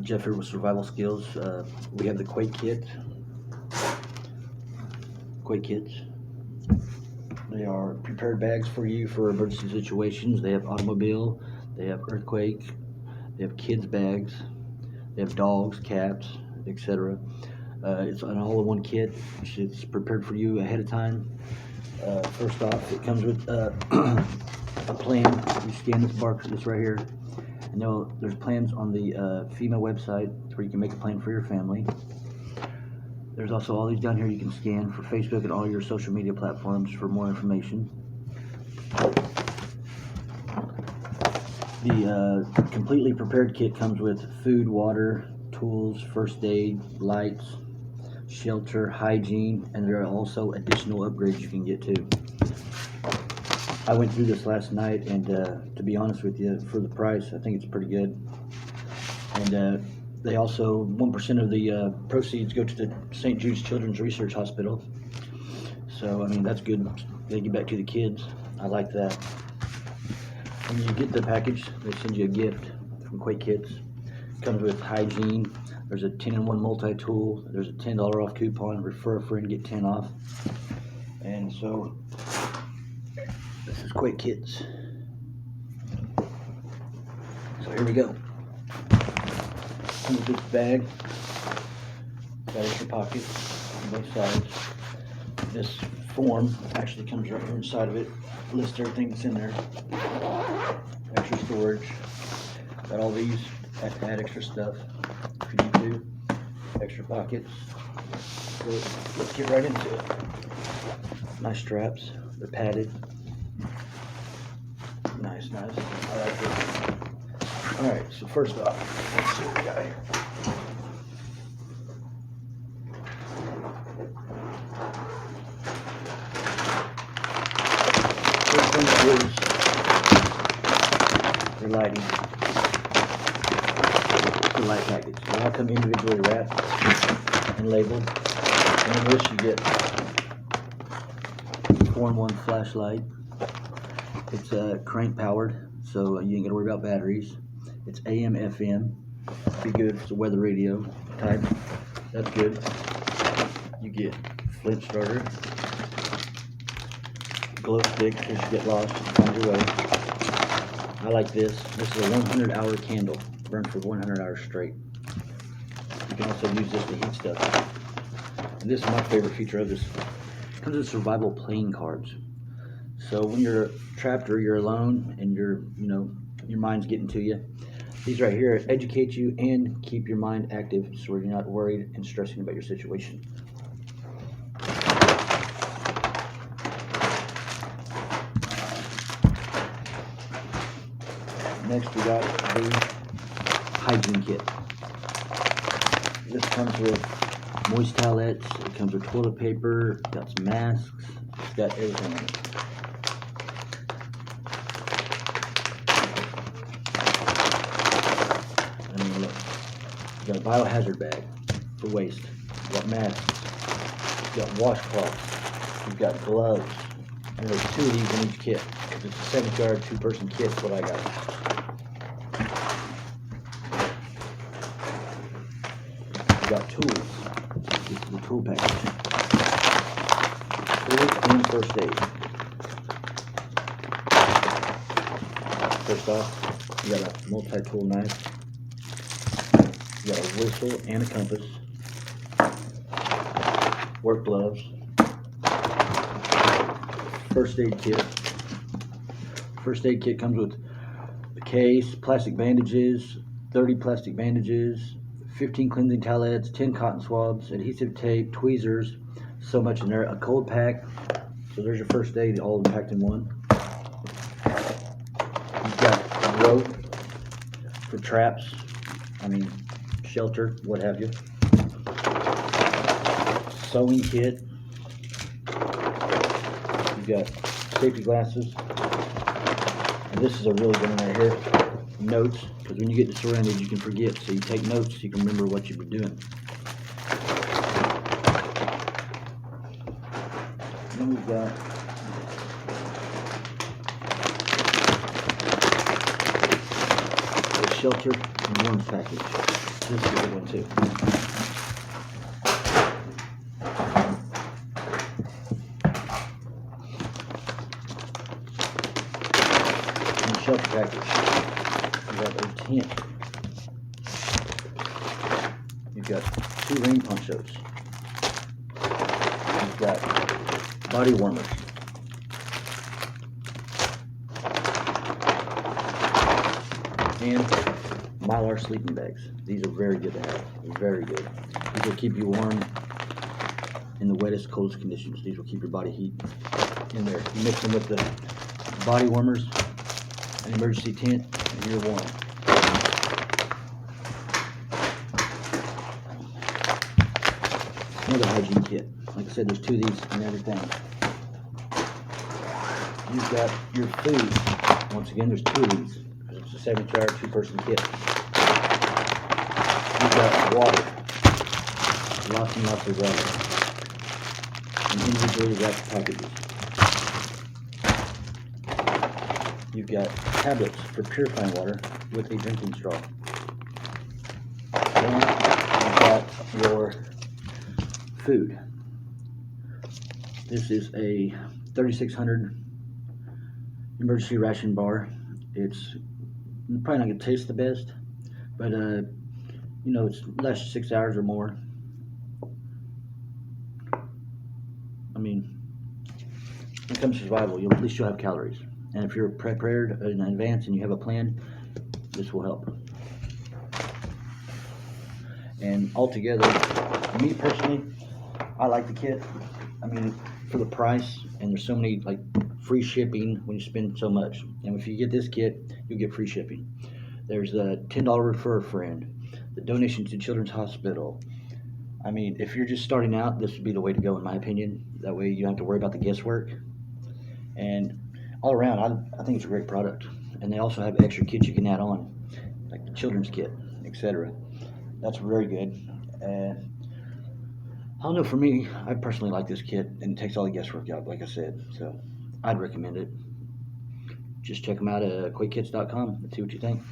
Jeff here with Survival Skills. We have the Quake Kit. Quake Kits. They are prepared bags for you for emergency situations. They have automobile, they have earthquake, they have kids bags, they have dogs, cats, etc. It's an all-in-one kit. It's prepared for you ahead of time. First off, it comes with a plan. You scan this barcode, this right here. And there's plans on the FEMA website where you can make a plan for your family. There's also all these down here you can scan for Facebook and all your social media platforms for more information. The completely prepared kit comes with food, water, tools, first aid, lights, shelter, hygiene, and there are also additional upgrades you can get too. I went through this last night, and to be honest with you, for the price, I think it's pretty good. And they also, 1% of the proceeds go to the St. Jude's Children's Research Hospital. So, I mean, that's good. They give back to the kids. I like that. When you get the package, they send you a gift from Quake Kits. It comes with hygiene. There's a 10-in-1 multi-tool. There's a $10 off coupon. Refer a friend, get 10 off. And so, this is Quake Kits. So here we go. Comes with this bag. Got extra pockets on both sides. This form actually comes right here inside of it. Lists everything that's in there. Extra storage. Got all these. Add extra stuff if you need to. Extra pockets. So let's get right into it. Nice straps. They're padded. Nice. I like this. Alright, so first off, let's see what we got here. First thing is your lighting. The light package. They all come individually wrapped and labeled. And in this you get a 4-in-1 flashlight. It's crank powered, so you ain't gotta worry about batteries. It's AM, FM. Be good. It's a weather radio type. That's good. You get flint starter, glow stick in case you get lost and find your way. I like this. This is a 100-hour candle, burned for 100 hours straight. You can also use this to heat stuff. And this is my favorite feature of this. It comes with survival playing cards. So when you're trapped or you're alone and your mind's getting to you, these right here educate you and keep your mind active so you're not worried and stressing about your situation. Next we got the Hygiene Kit. This comes with moist towelettes, it comes with toilet paper, it's got some masks, it's got everything in it. You got a biohazard bag for waste. You got masks. You got washcloths. You've got gloves. And there's 2 of these in each kit. It's a 7-yard, 2-person kit. That's what I got. You got tools. This is the tool package. Tools and first aid. First off, you got a multi-tool knife. You got a whistle and a compass, work gloves, first aid kit. First aid kit comes with a case, plastic bandages, 30 plastic bandages, 15 cleansing towelettes, 10 cotton swabs, adhesive tape, tweezers, so much in there, a cold pack. So there's your first aid all packed in one. You've got a rope for traps, shelter, what have you. Sewing kit. You've got safety glasses. And this is a really good one right here. Notes, because when you get disoriented you can forget, so you take notes so you can remember what you were doing. And then we've got the shelter and warmth package. This is a good one too. And shelter package. You have a tent. You've got 2 rain ponchos. You've got body warmers. And Mylar sleeping bags. These are very good to have. Very good. These will keep you warm in the wettest, coldest conditions. These will keep your body heat in there. You mix them with the body warmers, an emergency tent, and you're warm. Another hygiene kit. Like I said, there's 2 of these and everything. You've got your food. Once again, there's 2 of these. It's a 72-hour 2-person kit. You've got water. Lots and lots of water. And individually wrapped packages. You've got tablets for purifying water with a drinking straw. And you've got your food. This is a 3600 emergency ration bar. It's probably not going to taste the best, but you know, it's lasts 6 hours or more. I mean, when it comes to survival, at least you'll have calories. And if you're prepared in advance and you have a plan, this will help. And altogether, me personally, I like the kit. I mean, for the price, and there's so many, like, free shipping when you spend so much. And if you get this kit, you'll get free shipping. There's a $10 refer a friend, the donation to Children's Hospital. I mean, if you're just starting out, this would be the way to go, in my opinion. That way you don't have to worry about the guesswork. And all around, I think it's a great product. And they also have extra kits you can add on, like the children's kit, etc. That's very good. And I don't know, for me, I personally like this kit, and it takes all the guesswork out, like I said. So I'd recommend it. Just check them out at quakekits.com and see what you think.